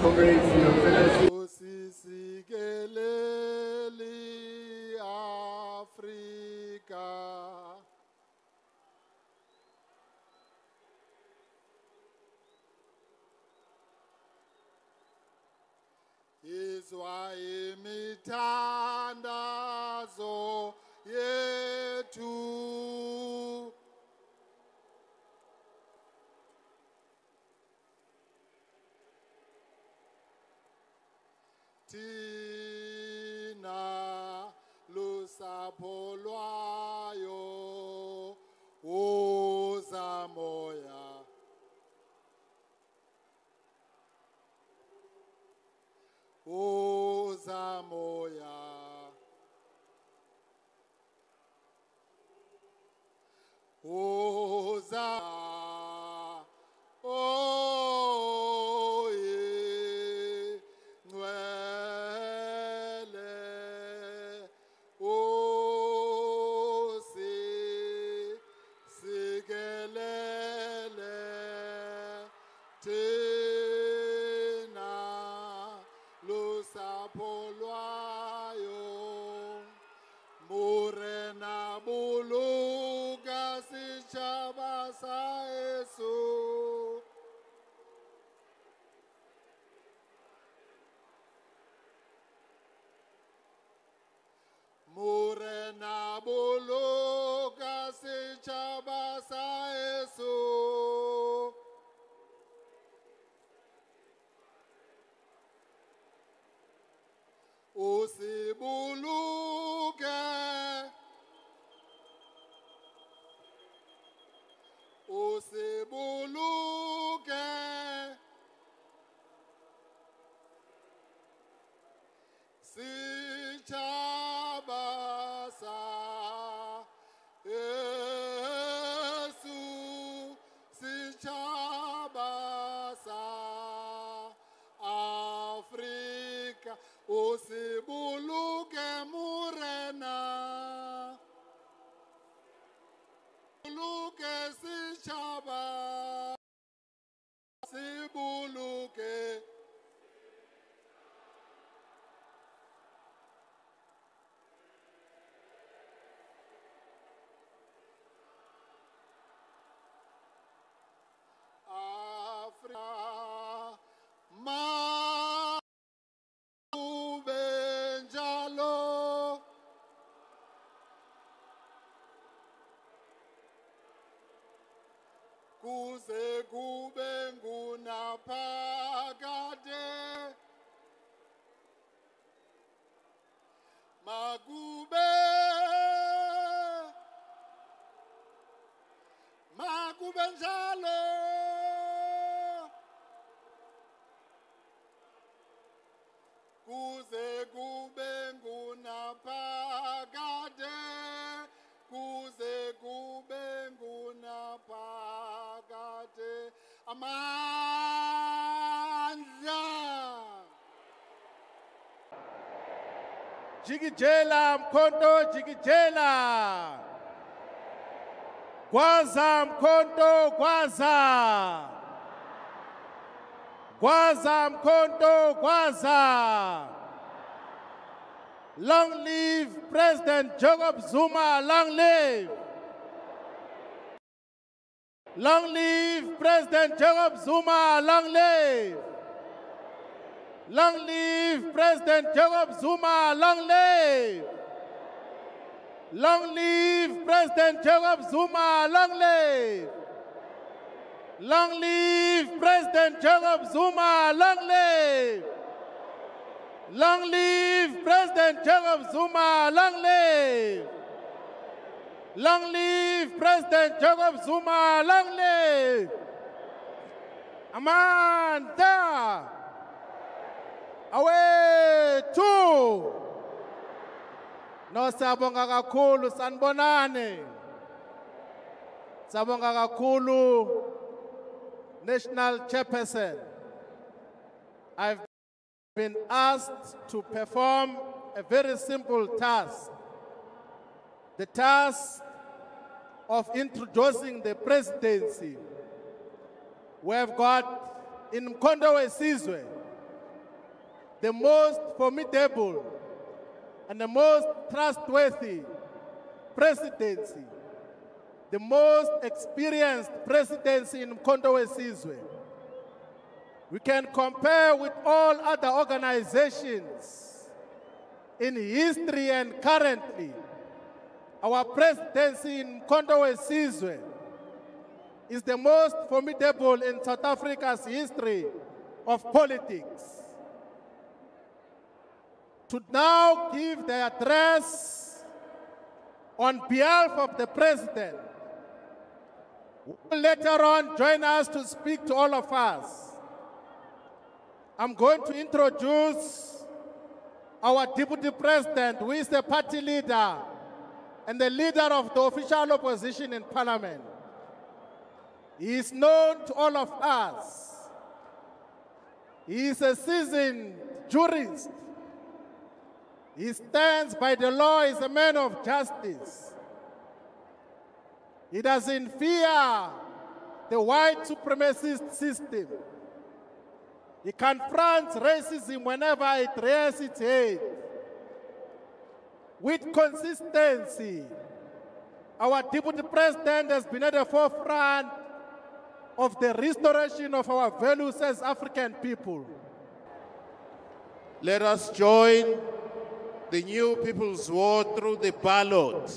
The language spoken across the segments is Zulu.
Comrades, Africa. Izwa imithandazo yethu. Thina lusapho lwayo uzamoya. Uzamoya. Oh, yeah. Nwele. Oh, sigelele. Thina lusapho lwayo. Morena boloka setšhaba sa heso. Morena boloka setšhaba sa heso. O se boloke. O se boloke. Setšhaba sa heso. Setšhaba sa Afrika. O se boloke morena. Boloke setšhaba. Se boloke. Afrika. Kuze kube ngunaphakade. Makube njalo. Kuze kube ngunaphakade. Kuze kube ngunaphakade. Amandla. Jikijela Mkhonto, jikijela. Gwaza Mkhonto, gwaza. Gwaza Mkhonto, gwaza. Long live President Jacob Zuma, long live. Long live President Jacob Zuma, long live. Long live President Jacob Zuma, long live. Long live President Jacob Zuma, long live. Long live President Jacob Zuma, long live. Long live President Jacob Zuma, long live. Long live President Jacob Zuma, long live. Amanda. Away two. No sabonga kakhulu sanibonani. Sabonga kakhulu National Chairperson. I've been asked to perform a very simple task. The task of introducing the presidency, we have got in Mkondo Wesizwe the most formidable and the most trustworthy presidency, the most experienced presidency in Mkondo Wesizwe. We can compare with all other organizations in history and currently. Our presidency in Mkondo Wesizwe is the most formidable in South Africa's history of politics. To now give the address on behalf of the President, who will later on join us to speak to all of us, I'm going to introduce our Deputy President, who is the party leader and the leader of the official opposition in Parliament. He is known to all of us. He is a seasoned jurist. He stands by the law, he is a man of justice. He doesn't fear the white supremacist system. He confronts racism whenever it rears its head. With consistency, our Deputy President has been at the forefront of the restoration of our values as African people. Let us join the new People's War through the ballot.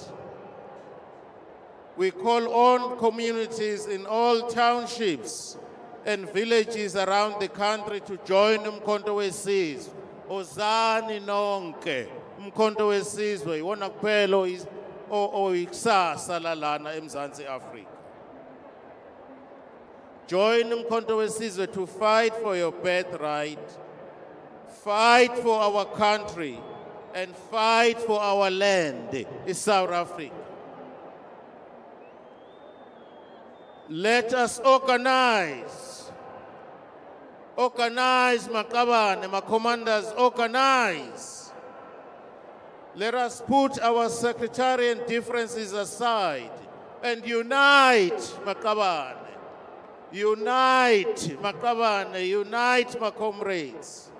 We call on communities in all townships and villages around the country to join Mkondo Wesizwe. Ozani nonke Mkondo Wesizwe iwona kuphela ikusasa lalana eMzansi Africa. Join Mkondo Wesizwe to fight for your birthright, fight for our country, and fight for our land in South Africa. Let us organize. Organize, Maqabane, my commanders, organize. Let us put our sectarian differences aside and unite, Maqabane. Unite, Maqabane, unite, my comrades.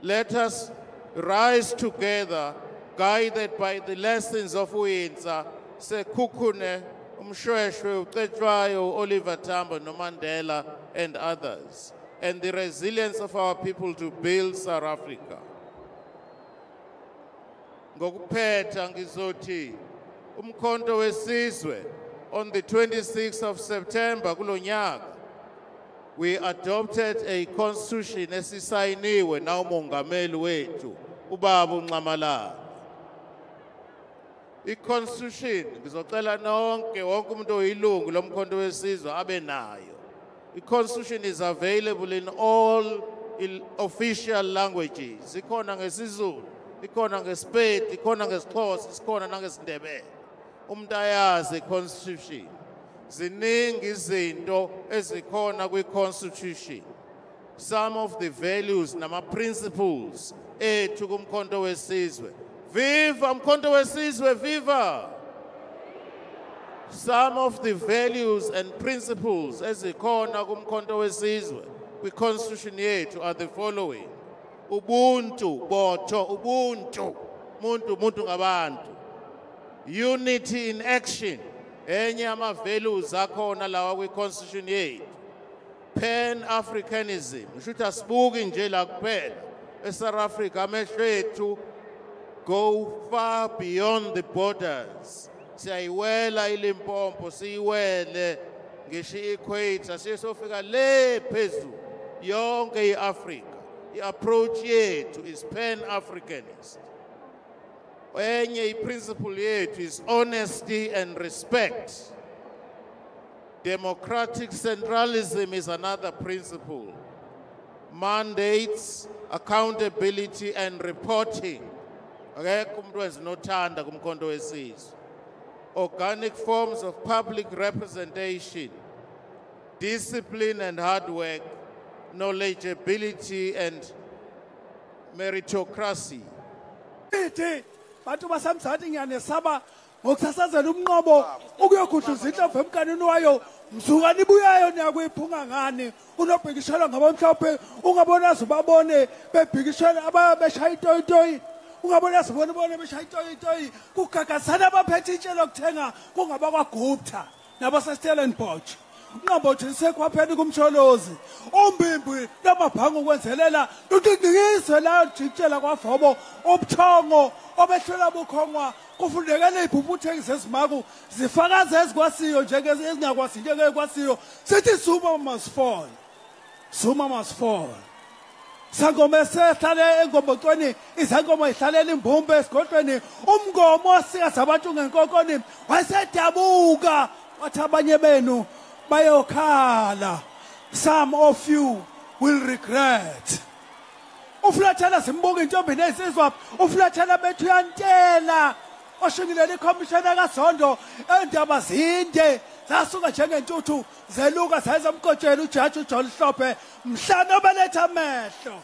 Let us rise together, guided by the lessons of Windsor, Sekukune, Umshweshwe, Utetshwayo, Oliver Tambo, Mandela, and others, and the resilience of our people to build South Africa. Ngokuphetha ngizothi Umkhonto Wesizwe on the 26th of September kulo nyaka we adopted a constitution esisayiniwe na umongameli wethu ubaba uNcamalala. I-constitution ngizocela nonke wonke umuntu oyilungu lomkhonto wesizwe abe nayo. I-constitution is available in all official languages. Ikhona ngesiZulu, ikhona ngeSpedi, ikhona ngesiXhosa, ikhona nangesindebele. Umuntu ayazi i-constitution. Ziningi izinto ezikhona kwi-constitution. Some of the values nama principles ethu kumkhonto wesizwe. Viva Mkondo Wesizwe, viva! Some of the values and principles ezikhona kumkhonto wesizwe kwi-constitution yethu are the following. Ubuntu, botho, ubuntu, muntu ngabantu. Unity in action, enye ama-values akhona lawa kwi-constitution yethu. Pan-Africanism, ushuthi asibuki nje la kuphela. eSouth Africa, amehlo ethu go far beyond the borders. Siyayiwela iLimpopo, siyiwele ngisho i-equator, siyofika le phezulu yonke i-Africa. I-approach yethu is pan-Africanist. Enye i-principle yethu is honesty and respect. Democratic centralism is another principle. Mandates, accountability and reporting. Organic forms of public representation, discipline and hard work, knowledgeability and meritocracy. Bantu basamzansi ngiyanesaba ngokusasazela umnqobo ukuyokhuhluza inhlobo emkanini wayo mzukwane ibuyayo niyakuyiphunga ngani unobhekishelwa ngabamhlophe ungabonazi ubabone bebhikishela ababeshaya itoyitoyi ungabonazi ubone beshaya itoyitoyi kugagasana abaphethe itshelo lokuthenga kungabakwagupta nabaseStellenbosch ungambothi sekwaphela kumsholozi umbimbi lamabhangu ukwenzelela luqinqikizwe la jikela kwavobo obuthongo obehlela bukhongwa kufundekele iphuphutheki zezimaku zifakaze ezikwasiyo njengezingakwazi njenge kwasiyo sithi Zuma must fall. Zuma must fall. Sangoma sehlale engomboxweni izangoma ihlalela imbumbe esigodlweni umngomo sika zabantu ngenkokoni wayesedabuka wathi abanye benu bayokhala. Some of you will regret. Ufulathela simbuka intombi nezizwa ufulathela bethu yantela oshingilele ikhomishana kaZondo endaba zinde zasuka njengentuthu zeluka zayizamkotshela ujaji uJohn Hlophe mhlana obeletha amehlo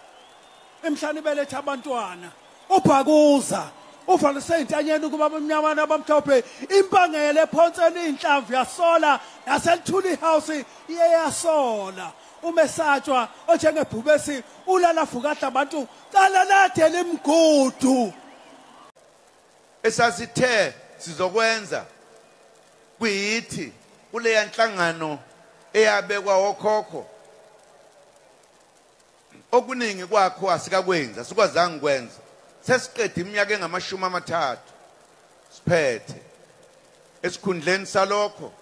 emhlana ibeletha abantwana ubhakuza uvalise intanyeni kuba abamnyama nabamhlophe impangele ephonsela inhlamvu yasola yaselithuli house iyasola umesatshwa onjengebhubesi ulala fukadla abantu qalalade limgudu esasithe sizokwenza kuyithi kuleya nhlangano eyabekwa okhokho okuningi kwakho asikakwenza sikwazanga ukwenza sesiqeda iminyaka engamashumi amathathu siphethe esikhundleni salokho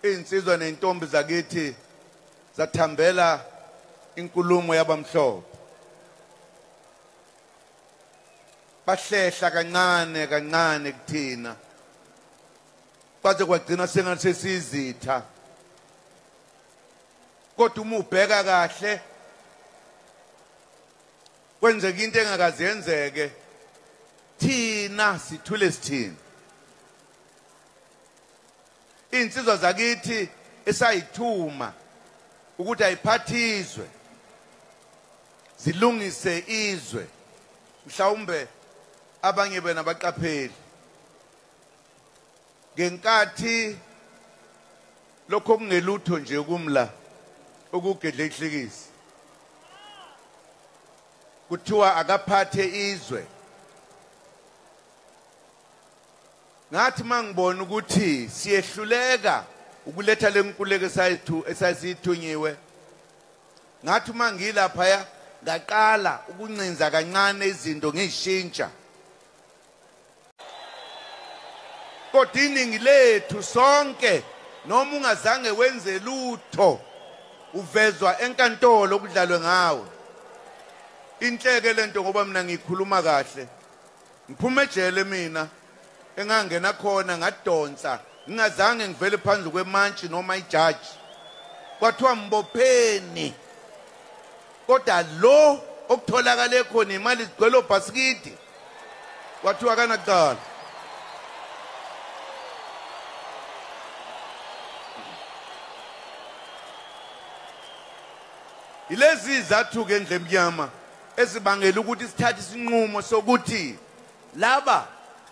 insizwa nentombi zakithi zathambela inkulumo yabamhlophe bahlehla kancane kancane kuthina kwaze kwagcina sengathi sesizitha kodwa uma ubheka kahle kwenzeka into engakaze yenzeke thina sithule sithini insizwa zakithi esayithuma ukuthi ayiphathizwe zilungise izwe mhlawumbe abanye bena baqapheli ngenkathi lokho kungelutho nje kumla ukugedla ihlekisi kuthiwa akaphathe izwe ngathi mangibona ukuthi siyehluleka ukuletha lenkululeko esayithunyiwe ngathi mangilapha ngaqala ukuncinza kancane izinto ngishintsha kodwa iningi lethu sonke noma ungazange wenze lutho uvezwa enkantolo okudlalwe ngawe inhleke lento ngoba mina ngikhuluma kahle ngiphuma ejele mina engangena khona ngadonsa ngingazange ngivele phansi kwemantshi noma ijaji kwathiwa mbopheni kodwa lo okutholakala khona imali zigcwele obhasikidi kwathiwa kanaqala ilezi izathu ke endle emnyama ezibangela ukuthi sithathe isinqumo sokuthi laba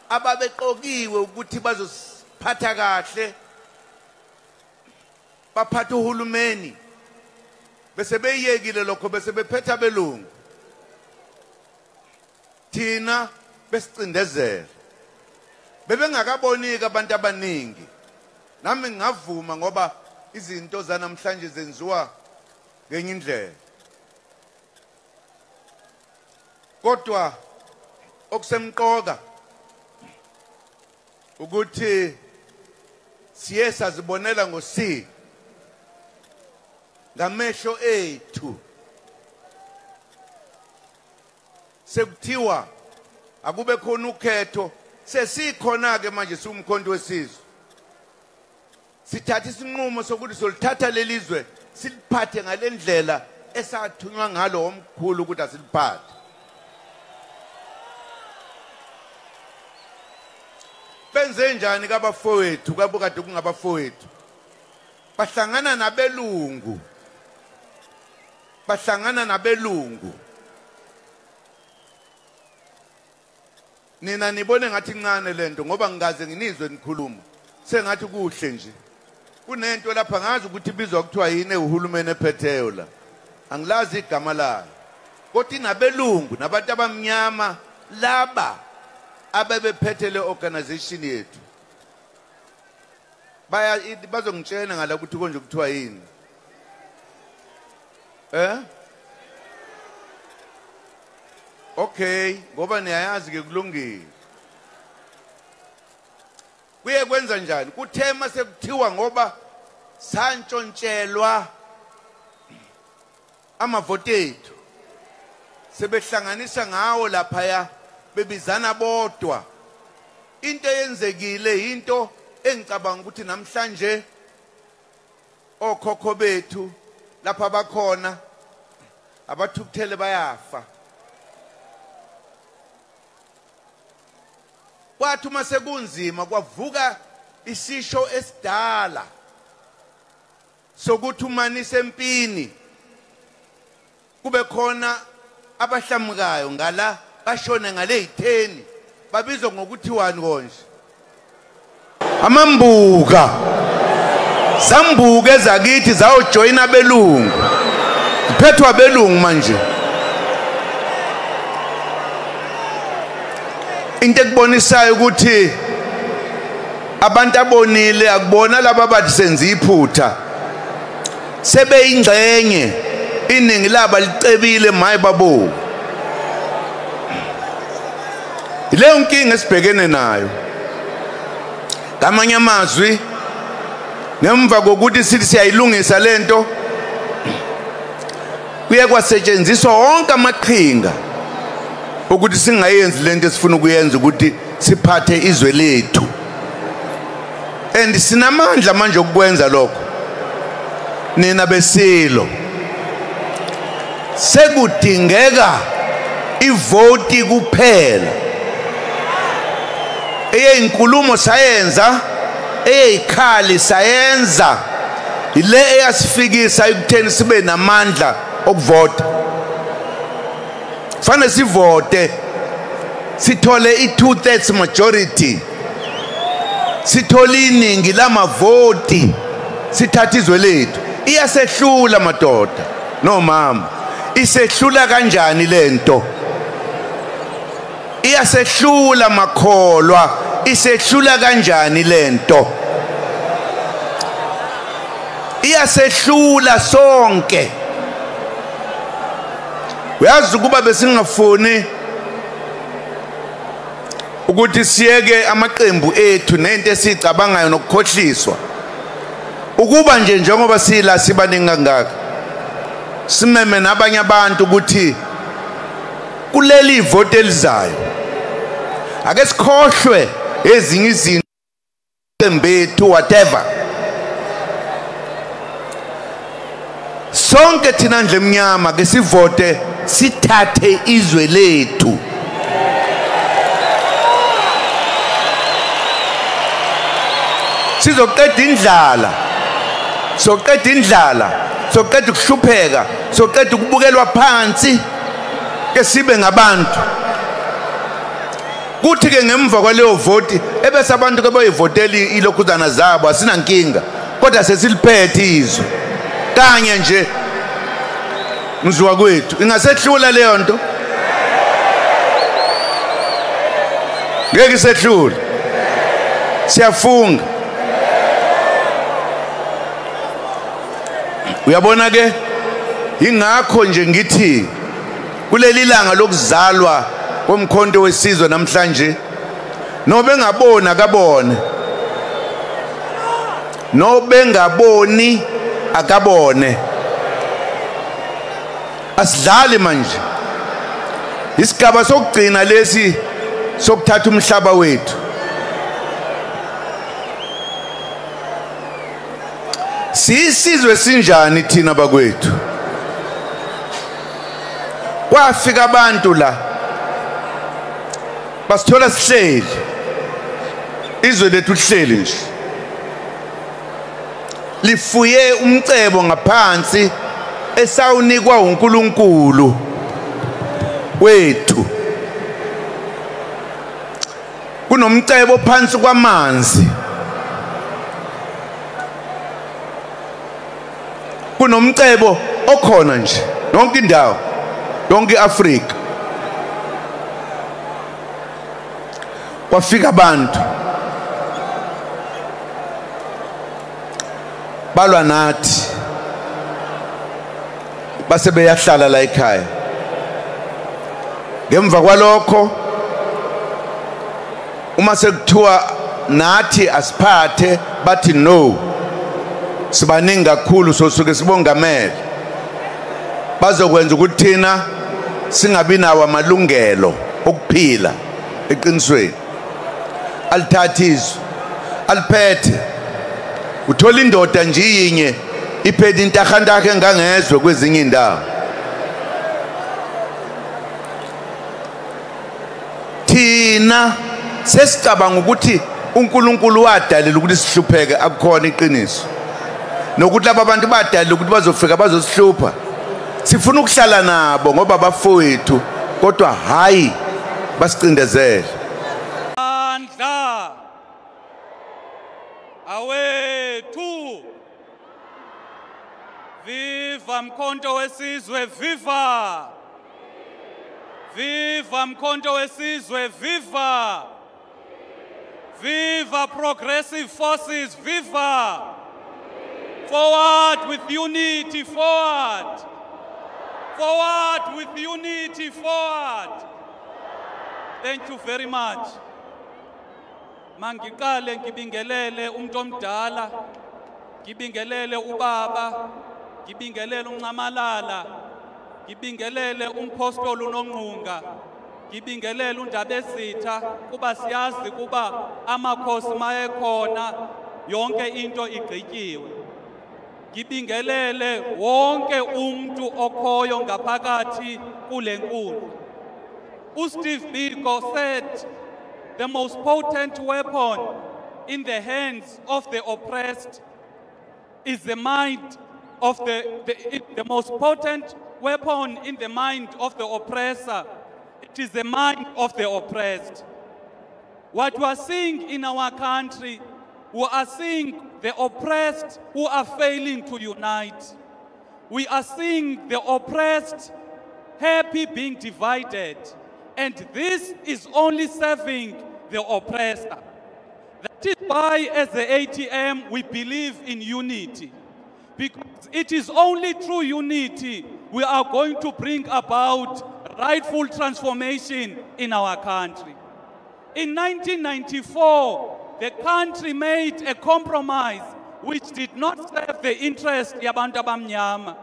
ababeqokiwe ukuthi bazosiphatha kahle baphatha uhulumeni bese beyekile lokho bese bephetha abelungu thina besicindezela bebengakaboniki abantu abaningi nami ngavuma ngoba izinto zanamhlanje zenziwa ngenye indlela kodwa okusemqoka ukuthi siye sazibonela ngosi ngamehlo ethu sekuthiwa akube khona ukhetho sesikhona ke manje siwumkhonto wesizwe sithatha isinqumo sokuthi solithatha lelizwe siliphathe ngalendlela esathunywa ngalo omkhulu ukuthi asiliphathe benze njani kabafowethu kabukade kungabafowethu bahlangana nabelungu nina nibone ngathi incane lento ngoba ngikaze nginizwe nikhuluma sengathi kuhle nje kunento lapha ngazi ukuthi ibizwa kuthiwa yini uhulumeni ephetheyo la angilazi igama layo kodwa inabelungu nabantu abamnyama laba abebephethe le organization yethu bazongitshela ngala ukuthi konje kuthiwa yini okay ngoba niyayazi ke kulungile kuye kwenza njani kuthema sekuthiwa ngoba santshontshelwa amavote ethu sebehlanganisa ngawo lapha ya bebizana bodwa into yenzekile into engicabanga ukuthi namhlanje okhokho bethu lapha bakhona abathukuthele bayafa kwathi uma sekunzima kwavuka isisho esidala sokuthi umanise empini kube khona abahlamukayo ngala bashone ngale 10 babizwa ngokuthi wani konje amambuka zambuka ezakithi zayojoyina abelungu ziphethwa abelungu manje into ekubonisayo ukuthi abantu abonile akubona laba bathi senza iphutha sebeyingxenye iningi laba licebile maye babo ile nkinga esibhekene nayo ngamanye amazwi ngemva kokuthi sithi siyayilungisa lento kuye kwasetshenziswa wonke amaqhinga ukuthi singayenzi lento esifuna ukuyenza ukuthi siphathe izwe lethu and sinamandla manje okwenza lokho nina besilo sekudingeka ivoti kuphela eyinkulumo sayenza eyikhali sayenza ile eyasifikisa ekutheni sibe namandla okuvota fanele sivote sithole i2/3 majority sithole iningi lamavoti sithatha izwe lethu iyasehlula madoda no mama isehlula kanjani lento iyasehlula makholwa isehlula kanjani lento iyasehlula sonke uyazi ukuba besingafuni ukuthi siyeke amaqembu ethu nento esicabangayo nokukhohliswa ukuba nje njengoba sila sibaningi kangaka simeme nabanye abantu ukuthi kuleli vote elizayo ake sikhohlwe ezinye izinto embethu whatever sonke thina ndle mnyama ke sivote sithathe izwe lethu sizoqeda indlala soqeda indlala soqeda ukuhlupheka soqeda ukubukelwa phansi ke sibe ngabantu kuthi ke ngemva kwaleyo voti ebese abantu ke bayivotela ilokhuzana zabo asinankinga kodwa sesiliphethe izwe kanye nje mzwa kwethu ingasehlula leyo nto ngeke isehlule siyafunga uyabona ke ingakho nje ngithi kuleli langa lokuzalwa komkhonto wesizwe namhlanje nobe ngabona akabone nobe ngaboni akabone asidlali manje isigaba sokugcina lesi sokuthatha umhlaba wethu sisizwe sinjani thina bakwethu kwafika abantu la basithola sihleli izwe lethu lihleli nje lifuye umcebo ngaphansi esawunikwa uNkulunkulu wethu kunomcebo phansi kwamanzi, kunomcebo okhona nje yonke indawo, yonke iAfrika. Kwafika abantu balwa nathi base beyahlala la ekhaya. Ngemva kwalokho uma sekuthiwa nathi asiphathe, bathi no, sibaningi kakhulu sosuke sibongamele, bazokwenza ukuthi thina singabi nawo amalungelo okuphila eqinisweni. Alithathe izwi aliphethe, uthola indoda nje yinye iphethe intahantakhe engangezwe kwezinye indawo. Thina sesicabanga ukuthi uNkulunkulu wadalela ukuthi sihlupheke, akukhona iqiniso, nokuthi laba bantu badalela ukuthi bazofika bazosihlupha. Sifuna ukuhlala nabo ngoba bafowethu, kodwa hayi basicindezele. Andla awethu, viva Mkhonto wesizwe, viva! Viva Mkhonto wesizwe, viva! Viva Progressive Forces, viva! Forward with unity, forward! Forward with unity, forward! Thank you very much. Mangiqale ngibingelele umuntu omdala, ngibingelele ubaba, ngibingelele uNcamalala, ngibingelele umpostoli uNongqunga, ngibingelele uNdabezitha, kuba siyazi kuba amakhosi mayekhona yonke into igqityiwe. Ngibingelele wonke umuntu okhoyo ngaphakathi kule nkundla. uSteve Biko said, the most potent weapon in the hands of the oppressed is the mind of the most potent weapon in the mind of the oppressor. It is the mind of the oppressed. What we are seeing in our country, we are seeing the oppressed who are failing to unite. We are seeing the oppressed happy being divided. And this is only serving the oppressor. That is why, as the ATM, we believe in unity. Because it is only through unity we are going to bring about rightful transformation in our country. In 1994, the country made a compromise which did not serve the interest of Abantu Abamnyama.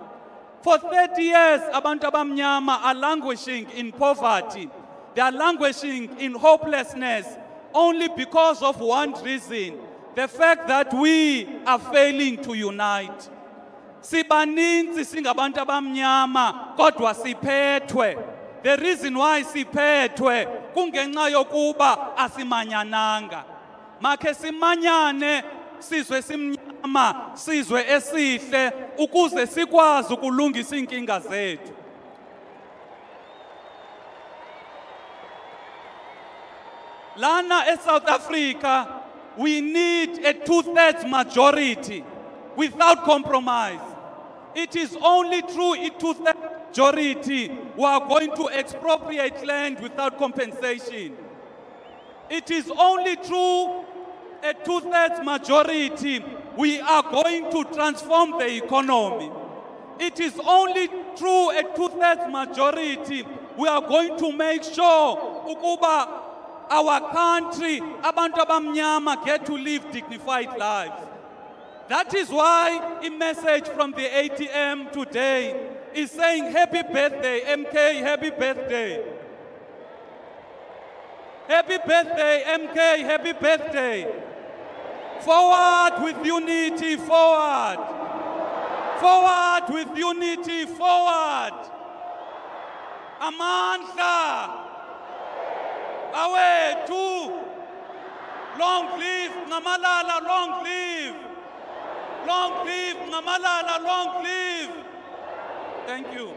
For 30 years, Abantu Abamnyama are languishing in poverty. They are languishing in hopelessness only because of one reason, the fact that we are failing to unite. Sibaninzi singabantu abamnyama kodwa siphethwe. The reason why siphethwe kungenxa yokuba asimanyananga. Makhe simanyane sizwe simnyama, sizwe esihle ukuze sikwazi ukulungisa inkinga zethu. Lana South Africa, we need a 2/3 majority without compromise. It is only through a 2/3 majority we are going to expropriate land without compensation. It is only through a 2/3 majority we are going to transform the economy. It is only through a 2/3 majority we are going to make sure ukuba our country, abantu abamnyama, get to live dignified lives. That is why a message from the ATM today is saying, happy birthday, MK, happy birthday. Happy birthday, MK, happy birthday. Forward with unity, forward. Forward with unity, forward. Amandla. Awethu. Long live Ncamalala, long live. Long live Ncamalala, long live. Thank you.